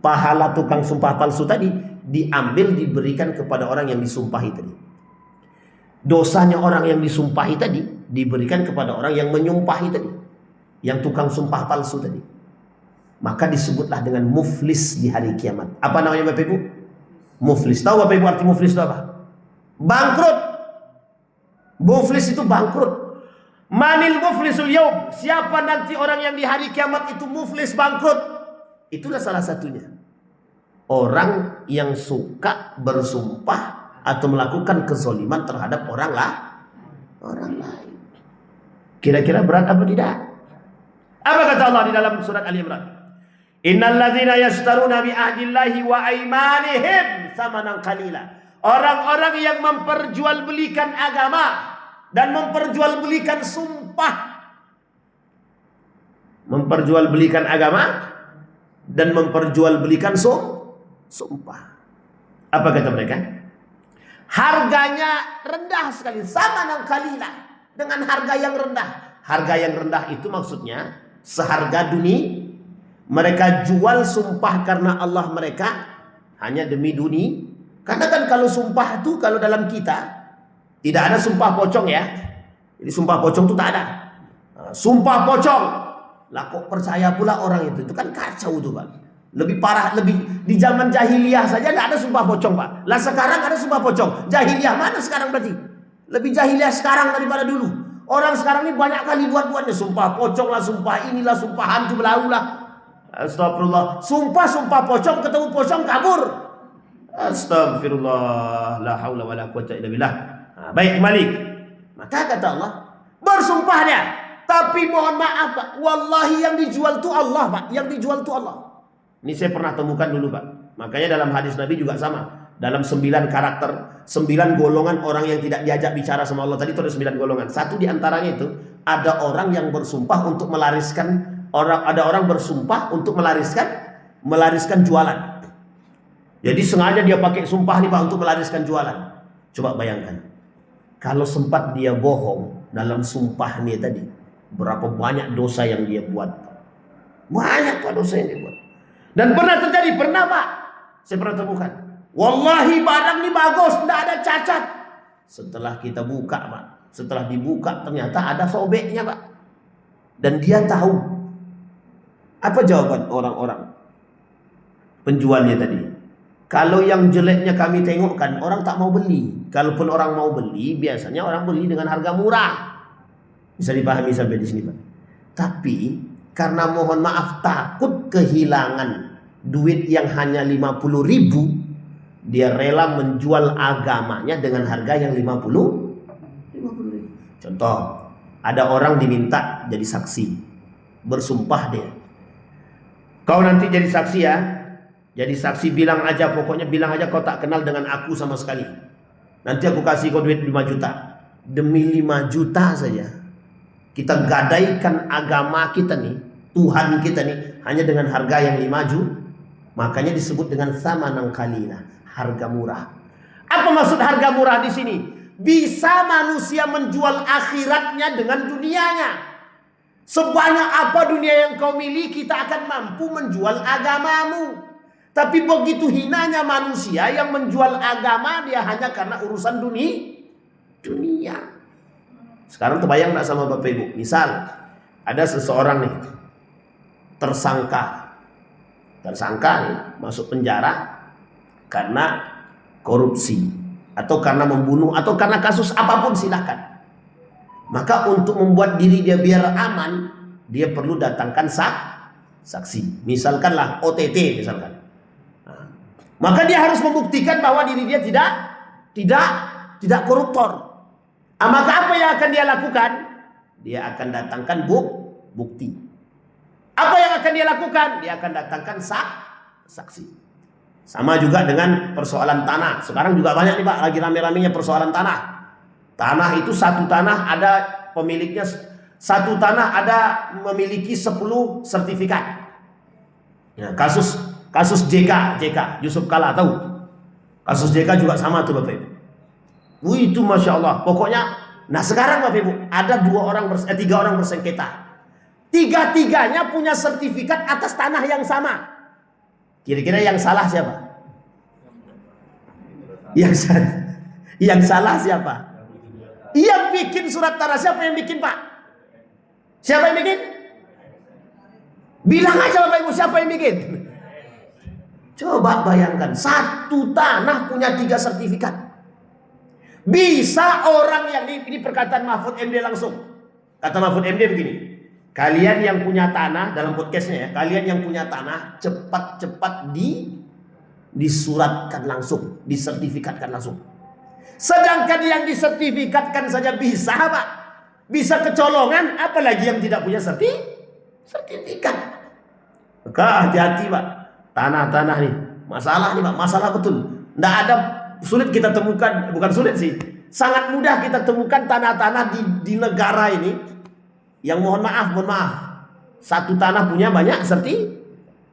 Speaker 1: pahala tukang sumpah palsu tadi diambil diberikan kepada orang yang disumpahi tadi. Dosanya orang yang disumpahi tadi diberikan kepada orang yang menyumpahi tadi, yang tukang sumpah palsu tadi. Maka disebutlah dengan muflis di hari kiamat. Apa namanya Bapak Ibu? Muflis. Tahu Bapak Ibu arti muflis itu apa? Bangkrut. Muflis itu bangkrut. Manil muflisul yaum. Siapa nanti orang yang di hari kiamat itu muflis, bangkrut? Itulah salah satunya. Orang yang suka bersumpah atau melakukan kezoliman terhadap orang lain. Kira-kira berat apa tidak? Apa kata Allah di dalam surat Ali Imran? Innal ladzina yashtaruna bi ahdillahi wa aymanihim samanan qalila. Orang-orang yang memperjualbelikan agama dan memperjualbelikan sumpah. Memperjualbelikan agama dan memperjualbelikan sumpah. Apa kata mereka? Harganya rendah sekali, samanan qalila, dengan harga yang rendah. Harga yang rendah itu maksudnya seharga dunia. Mereka jual sumpah karena Allah mereka hanya demi dunia. Karena kan kalau sumpah itu, kalau dalam kita tidak ada sumpah pocong ya. Jadi sumpah pocong itu tak ada. Sumpah pocong, lah kok percaya pula orang itu? Itu kan kacau tuh Pak. Lebih parah, lebih di zaman jahiliyah saja tidak ada sumpah pocong Pak. Lah sekarang ada sumpah pocong. Jahiliyah mana sekarang berarti? Lebih jahiliyah sekarang daripada dulu. Orang sekarang ini banyak kali buat-buatnya sumpah pocong lah, sumpah inilah, sumpah hantu belaulah. Astagfirullah. Sumpah pocong, ketemu pocong kabur. Astagfirullah. La haula wala quwwata illa billah. Baik, kembali. Maka kata Allah, bersumpah dia. Tapi mohon maaf Pak, wallahi yang dijual itu Allah Pak. Yang dijual itu Allah. Ini saya pernah temukan dulu Pak. Makanya dalam hadis Nabi juga sama. Dalam 9 karakter, 9 golongan orang yang tidak diajak bicara sama Allah. Tadi itu ada 9 golongan. Satu di antaranya itu, ada orang yang bersumpah untuk melariskan. Ada orang bersumpah untuk melariskan jualan. Jadi sengaja dia pakai sumpah nih Pak untuk melariskan jualan. Coba bayangkan, kalau sempat dia bohong dalam sumpahnya tadi, berapa banyak dosa yang dia buat. Banyak Pak dosa yang dia buat. Dan pernah terjadi, pernah Pak, saya pernah temukan. Wallahi barang ini bagus, tidak ada cacat. Setelah kita buka Pak, setelah dibuka ternyata ada sobeknya Pak. Dan dia tahu. Apa jawaban orang-orang penjualnya tadi? Kalau yang jeleknya kami tengokkan, orang tak mau beli. Kalaupun orang mau beli, biasanya orang beli dengan harga murah. Bisa dipahami sampai di sini Pak. Tapi karena mohon maaf takut kehilangan duit yang hanya 50.000, dia rela menjual agamanya dengan harga yang 50.000. Contoh, ada orang diminta jadi saksi, bersumpah dia. Kau nanti jadi saksi ya. Jadi saksi bilang aja, pokoknya bilang aja kau tak kenal dengan aku sama sekali. Nanti aku kasih kau duit 5 juta. Demi 5 juta saja kita gadaikan agama kita nih, Tuhan kita nih, hanya dengan harga yang 5 juta. Makanya disebut dengan samanan qalila, harga murah. Apa maksud harga murah di sini? Bisa manusia menjual akhiratnya dengan dunianya. Sebanyak apa dunia yang kau miliki, kita akan mampu menjual agamamu. Tapi begitu hinanya manusia yang menjual agama dia hanya karena urusan dunia. Sekarang terbayang gak sama Bapak Ibu? Misal ada seseorang nih tersangka nih, masuk penjara karena korupsi atau karena membunuh atau karena kasus apapun, silakan. Maka untuk membuat diri dia biar aman, dia perlu datangkan saksi. Misalkanlah OTT misalkan. Maka dia harus membuktikan bahwa diri dia tidak koruptor. Maka apa yang akan dia lakukan? Dia akan datangkan bukti. Apa yang akan dia lakukan? Dia akan datangkan saksi. Sama juga dengan persoalan tanah. Sekarang juga banyak nih Pak, lagi rame-ramenya persoalan tanah. Tanah itu satu tanah ada pemiliknya, satu tanah ada memiliki 10 sertifikat. Ya, kasus JK Yusuf Kala, tahu? Kasus JK juga sama tuh Bapak Ibu. Itu Masya Allah. Pokoknya, nah sekarang Bapak Ibu ada 3 orang bersengketa. Tiga-tiganya punya sertifikat atas tanah yang sama. Kira-kira yang salah siapa? Yang salah siapa? Yang bikin surat tanah siapa yang bikin Pak? Siapa yang bikin? Bilang aja Bapak Ibu siapa yang bikin? Coba bayangkan, satu tanah punya 3 sertifikat. Bisa orang yang ini perkataan Mahfud MD langsung. Kata Mahfud MD begini, kalian yang punya tanah, dalam podcastnya ya, kalian yang punya tanah cepat-cepat disuratkan langsung, disertifikatkan langsung. Sedangkan yang disertifikatkan saja bisa Pak, bisa kecolongan, apalagi yang tidak punya sertifikat. Maka hati-hati Pak. Tanah-tanah nih, masalah nih Pak, masalah betul. Tidak ada, sulit kita temukan, bukan sulit sih, sangat mudah kita temukan tanah-tanah di negara ini yang mohon maaf, satu tanah punya banyak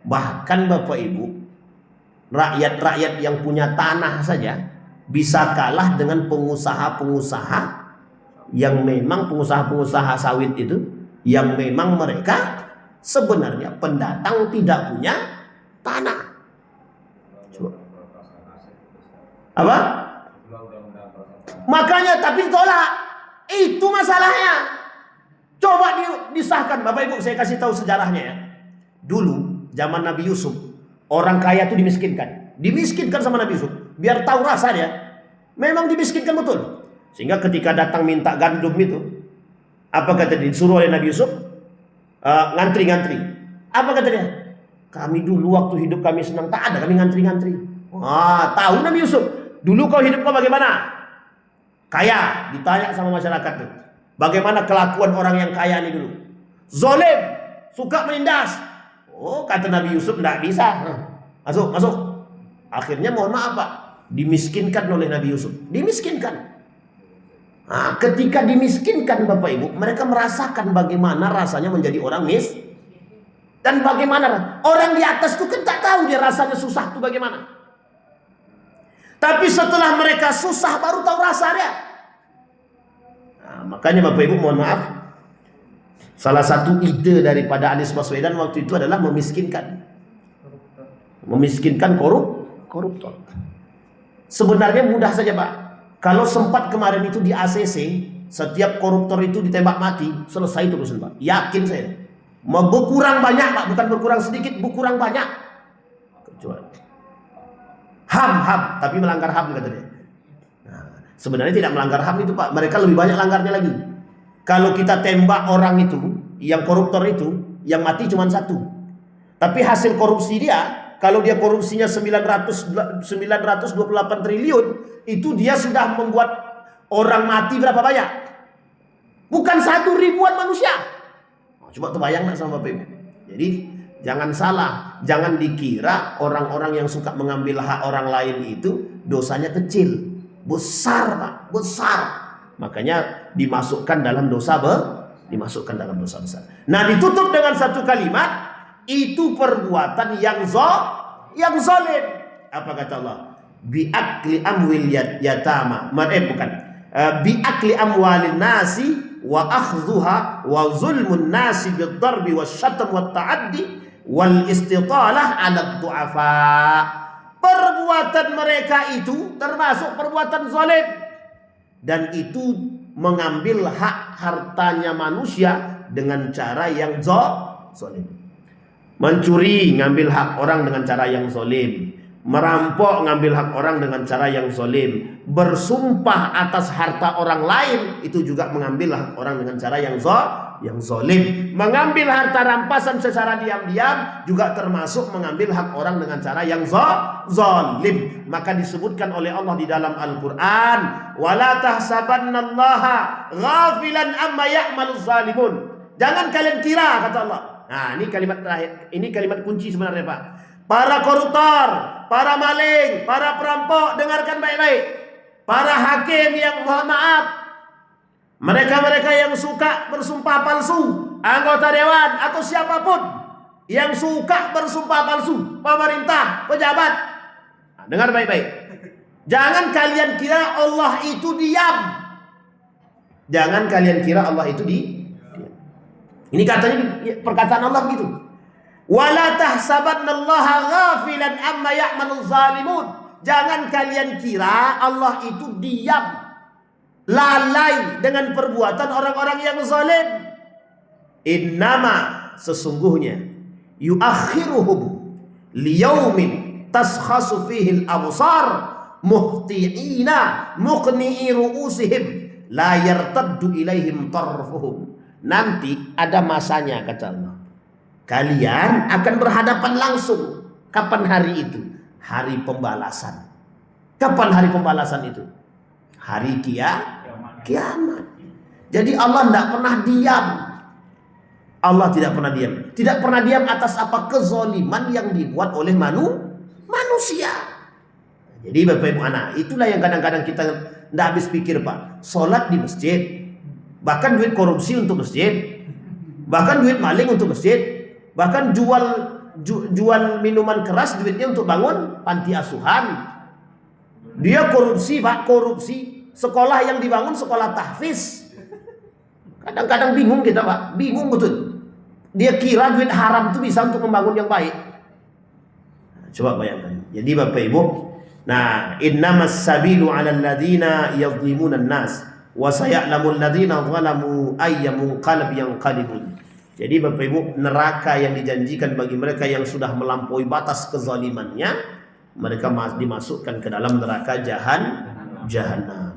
Speaker 1: bahkan Bapak Ibu, rakyat-rakyat yang punya tanah saja bisa kalah dengan pengusaha-pengusaha yang memang pengusaha-pengusaha sawit itu, yang memang mereka sebenarnya pendatang tidak punya tanah. Coba. Apa? Makanya tapi tolak. Itu masalahnya. Coba disahkan Bapak Ibu, saya kasih tahu sejarahnya ya. Dulu zaman Nabi Yusuf, orang kaya itu dimiskinkan. Dimiskinkan sama Nabi Yusuf, biar tahu rasa dia. Memang dimiskinkan betul. Sehingga ketika datang minta gandum itu, apa kata dia? Disuruh oleh Nabi Yusuf ngantri-ngantri. Apa kata dia? Kami dulu waktu hidup kami senang, tak ada kami ngantri-ngantri. Tahu Nabi Yusuf. Dulu kau hidup kau bagaimana? Kaya. Ditanya sama masyarakat tuh, bagaimana kelakuan orang yang kaya ini dulu? Zolim, suka menindas. Kata Nabi Yusuf, tidak bisa. Masuk. Akhirnya mohon maaf Pak, dimiskinkan oleh Nabi Yusuf. Dimiskinkan. Ketika dimiskinkan Bapak Ibu, mereka merasakan bagaimana rasanya menjadi orang miskin. Dan bagaimana orang di atas itu kan tak tahu dia rasanya susah itu bagaimana. Tapi setelah mereka susah baru tahu rasa dia. Makanya Bapak Ibu mohon maaf, salah satu ide daripada Anies Baswedan waktu itu adalah memiskinkan koruptor. Sebenarnya mudah saja Pak. Kalau sempat kemarin itu di ACC, setiap koruptor itu ditembak mati, selesai itu urusan Pak. Yakin saya. Mau berkurang banyak Pak, bukan berkurang sedikit, berkurang banyak. Coba. HAM, tapi melanggar HAM katanya. Nah, sebenarnya tidak melanggar HAM itu Pak, mereka lebih banyak langgarnya lagi. Kalau kita tembak orang itu, yang koruptor itu, yang mati cuma satu. Tapi hasil korupsi dia, kalau dia korupsinya 928 triliun, itu dia sudah membuat orang mati berapa banyak? Bukan 1 ribuan manusia. Coba terbayang nggak sama Bapak Ibu? Jadi jangan salah, jangan dikira orang-orang yang suka mengambil hak orang lain itu dosanya kecil, besar Pak, besar. Makanya dimasukkan dalam dosa besar. Nah, ditutup dengan satu kalimat, itu perbuatan yang zalim. Apa kata Allah? Bi'akli amwil yatama. Bi'akli amwalin nasi wa akhdhuha wa zulmun nasi bid-darbi wasyatm wat ta'addi wal istitalah 'ala du'afa. Perbuatan mereka itu termasuk perbuatan zalim, dan itu mengambil hak hartanya manusia dengan cara yang zalim. Mencuri, ngambil hak orang dengan cara yang zalim. Merampok, ngambil hak orang dengan cara yang zalim. Bersumpah atas harta orang lain, itu juga mengambil hak orang dengan cara yang zalim. Mengambil harta rampasan secara diam-diam juga termasuk mengambil hak orang dengan cara yang zalim. Maka disebutkan oleh Allah di dalam Al-Qur'an, wala tahsabannallaha ghafilan amma ya'maluz zalimun. Jangan kalian kira, kata Allah. Nah, ini kalimat terakhir, ini kalimat kunci sebenarnya Pak. Para koruptor, para maling, para perampok, dengarkan baik-baik. Para hakim yang mohon maaf, mereka-mereka yang suka bersumpah palsu, anggota dewan atau siapapun yang suka bersumpah palsu, pemerintah, pejabat. Nah, dengar baik-baik. Jangan kalian kira Allah itu diam. Jangan kalian kira Allah itu diam. Ini katanya perkataan Allah gitu. Wala tahsabannallaha ghafilan amma ya'maluz zalimun. Jangan kalian kira Allah itu diam, lalai dengan perbuatan orang-orang yang zalim. Innama, sesungguhnya, yuakhiruhum liyaumin taskhasu fihi al-absar muhti'ina muqni'i ru'usihim la yartaddu ilaihim tarfuhum. Nanti ada masanya, kata Allah, kalian akan berhadapan langsung. Kapan hari itu? Hari pembalasan. Kapan hari pembalasan itu? Hari kiamat. Jadi Allah tidak pernah diam. Allah tidak pernah diam. Tidak pernah diam atas apa kezaliman yang dibuat oleh manusia. Jadi Bapak Ibu anak, itulah yang kadang-kadang kita tidak habis pikir Pak. Sholat di masjid, bahkan duit korupsi untuk masjid, bahkan duit maling untuk masjid, bahkan jual minuman keras duitnya untuk bangun panti asuhan. Dia korupsi Pak, korupsi. Sekolah yang dibangun sekolah tahfiz. Kadang-kadang bingung kita Pak, bingung betul. Dia kira duit haram itu bisa untuk membangun yang baik. Coba bayangkan. Jadi Bapak Ibu, nah, innamas sabilu 'alal ladzina yadhlimuna an-nas wa saya'lamul ladzina zalamu ayyamun qalb yanqalibun. Jadi Bapak Ibu, neraka yang dijanjikan bagi mereka yang sudah melampaui batas kezalimannya, mereka dimasukkan ke dalam neraka jahanam.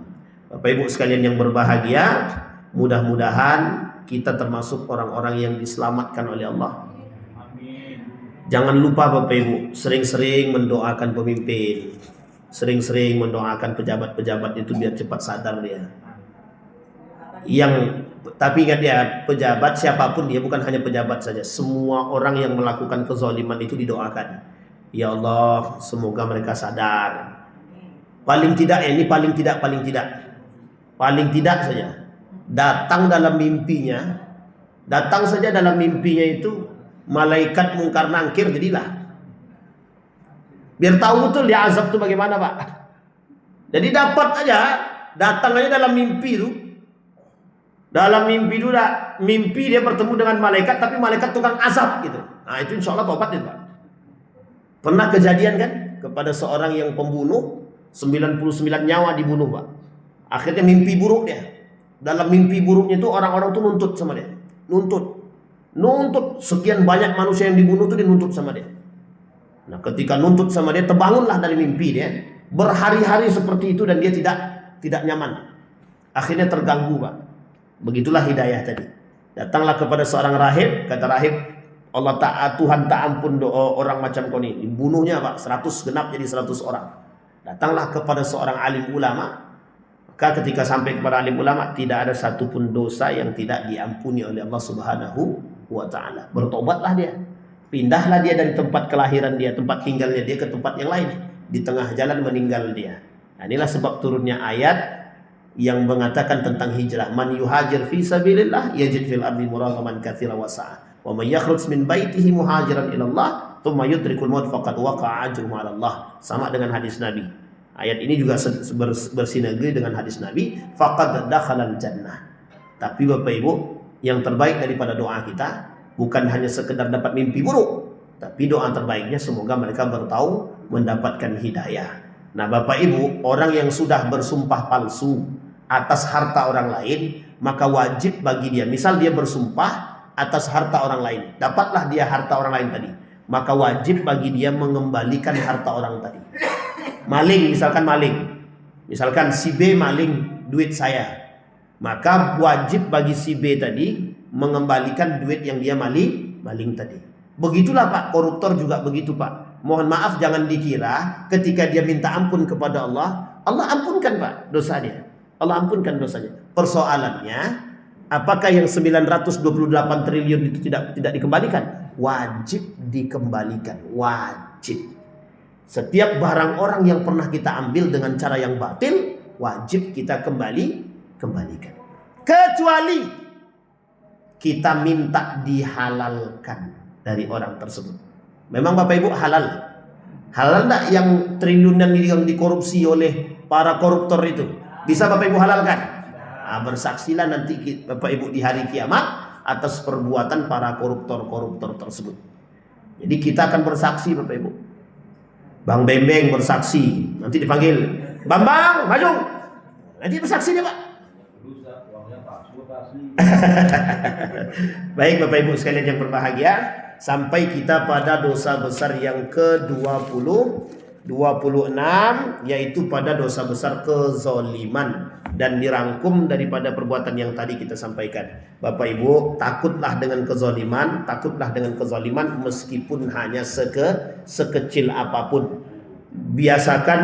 Speaker 1: Bapak Ibu sekalian yang berbahagia, mudah-mudahan kita termasuk orang-orang yang diselamatkan oleh Allah. Jangan lupa Bapak Ibu, sering-sering mendoakan pemimpin, sering-sering mendoakan pejabat-pejabat itu biar cepat sadar dia. Tapi ingat ya, pejabat siapapun dia, bukan hanya pejabat saja, semua orang yang melakukan kezaliman itu didoakan. Ya Allah, semoga mereka sadar. Paling tidak saja datang dalam mimpinya, itu malaikat mungkar nangkir jadilah. Biar tahu betul dia azab itu bagaimana Pak. Jadi dapat aja, datang aja dalam mimpi itu. Dalam mimpi itu mimpi dia bertemu dengan malaikat, tapi malaikat tukang azab gitu. Nah itu insya Allah tobat itu Pak. Pernah kejadian kan kepada seorang yang pembunuh 99 nyawa dibunuh, Pak. Akhirnya mimpi buruk dia. Dalam mimpi buruknya itu orang-orang tuh nuntut sama dia. Nuntut sekian banyak manusia yang dibunuh tuh dinuntut sama dia. Nah, ketika nuntut sama dia, terbangunlah dari mimpi dia. Berhari-hari seperti itu dan dia tidak nyaman. Akhirnya terganggu, Pak. Begitulah hidayah tadi. Datanglah kepada seorang rahib, kata rahib, Allah Tuhan tak ampun doa orang macam kau ini. Dibunuhnya, Pak, 100 genap jadi 100 orang. Datanglah kepada seorang alim ulama. Maka ketika sampai kepada alim ulama, tidak ada satupun dosa yang tidak diampuni oleh Allah Subhanahu wa ta'ala. Bertobatlah dia. Pindahlah dia dari tempat kelahiran dia, tempat tinggalnya dia ke tempat yang lain. Di tengah jalan meninggal dia. Nah, inilah sebab turunnya ayat yang mengatakan tentang hijrah. Man yuhajir fi sabilillah yajid fil ardi muragaman katsira wa sa'a. Wa may yakhruj min baitihi muhajiran ila Allah tsumma yudrikul maut faqad waqa'a ajruhu 'ala Allah. Sama dengan hadis Nabi. Ayat ini juga bersinergi dengan hadis Nabi, faqad dakhalal jannah. Tapi Bapak Ibu, yang terbaik daripada doa kita bukan hanya sekedar dapat mimpi buruk, tapi doa terbaiknya semoga mereka bertahu mendapatkan hidayah. Nah, Bapak Ibu, orang yang sudah bersumpah palsu atas harta orang lain, maka wajib bagi dia, misal dia bersumpah atas harta orang lain, dapatlah dia harta orang lain tadi, maka wajib bagi dia mengembalikan harta orang tadi. Maling, misalkan si B maling duit saya, maka wajib bagi si B tadi mengembalikan duit yang dia maling tadi. Begitulah Pak, koruptor juga begitu Pak. Mohon maaf, jangan dikira ketika dia minta ampun kepada Allah, Allah ampunkan Pak dosa dia. Allah ampunkan dosanya. Persoalannya, apakah yang 928 triliun itu tidak dikembalikan? Wajib dikembalikan, wajib. Setiap barang orang yang pernah kita ambil dengan cara yang batil, wajib kita kembalikan. Kecuali kita minta dihalalkan dari orang tersebut. Memang Bapak Ibu halal enggak yang triliunan yang dikorupsi oleh para koruptor itu? Bisa Bapak Ibu halalkan? Nah, bersaksilah nanti Bapak Ibu di hari kiamat atas perbuatan para koruptor tersebut. Jadi kita akan bersaksi Bapak Ibu. Bang Bembeng bersaksi, nanti dipanggil, Bambang maju, nanti bersaksi dia Pak. Baik Bapak Ibu sekalian yang berbahagia, sampai kita pada dosa besar yang ke-26, yaitu pada dosa besar kezoliman, dan dirangkum daripada perbuatan yang tadi kita sampaikan. Bapak Ibu, takutlah dengan kezoliman meskipun hanya sekecil apapun. Biasakan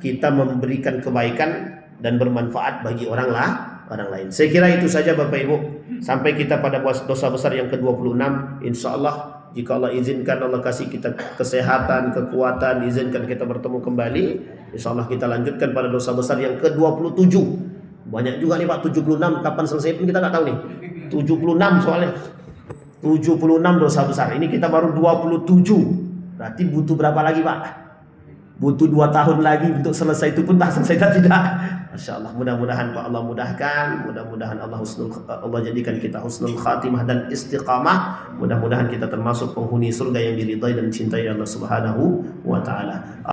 Speaker 1: kita memberikan kebaikan dan bermanfaat bagi orang lain. Saya kira itu saja Bapak Ibu. Sampai kita pada dosa besar yang ke-26. Insya Allah, jika Allah izinkan, Allah kasih kita kesehatan, kekuatan, izinkan kita bertemu kembali, insya Allah kita lanjutkan pada dosa besar yang ke-27. Banyak juga nih Pak, 76. Kapan selesai pun kita nggak tahu nih. 76 soalnya. 76 dosa besar. Ini kita baru 27. Berarti butuh berapa lagi Pak? Butuh 2 tahun lagi untuk selesai. Itu pun tak selesai tak tidak. Masya Allah, mudah-mudahan Pak Allah mudahkan, mudah-mudahan Allah jadikan kita husnul khatimah dan istiqamah. Mudah-mudahan kita termasuk penghuni surga yang diridhai dan cintai Allah Subhanahu wa ta'ala.